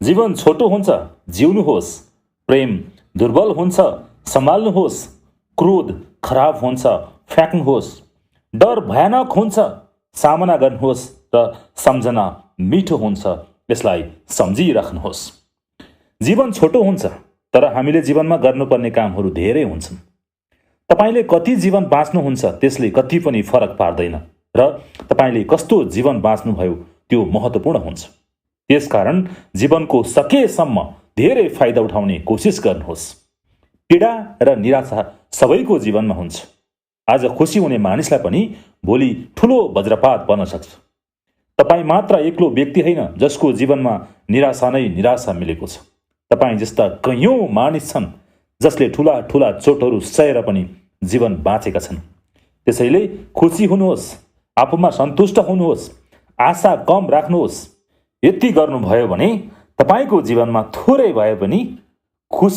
जीवन छोटो हुन्छ, जिउनुहोस्। प्रेम दुर्बल हुन्छ, सम्हाल्नुहोस्। क्रोध खराब हुन्छ, फ्याँक्नुहोस्। डर भयानक हुन्छ, सामना गर्नुहोस्। र सम्झना मिठो हुन्छ, यसलाई सम्झिराख्नुहोस्। जीवन छोटो हुन्छ, तर हामीले जीवनमा गर्नुपर्ने कामहरू धेरै हुन्छन्। तपाईँले कति जीवन बाँच्नुहुन्छ त्यसले कति पनि फरक पार्दैन र तपाईँले कस्तो जीवन बाँच्नुभयो त्यो महत्त्वपूर्ण हुन्छ। त्यसकारण जीवनको सकेसम्म धेरै फाइदा उठाउने कोसिस गर्नुहोस्। पीडा र निराशा सबैको जीवनमा हुन्छ। आज खुसी हुने मानिसलाई पनि भोलि ठुलो वज्रपात पर्न सक्छ। तपाईँ मात्र एक्लो व्यक्ति होइन जसको जीवनमा निराशा नै निराशा मिलेको छ। तपाईँ जस्ता कैयौँ मानिस छन् जसले ठुला ठुला चोटहरू सहेर पनि जीवन बाँचेका छन्। त्यसैले खुसी हुनुहोस्, आफूमा सन्तुष्ट हुनुहोस्, आशा कम राख्नुहोस्। यति गर्नुभयो भने तपाईँको जीवनमा थोरै भए पनि खुसी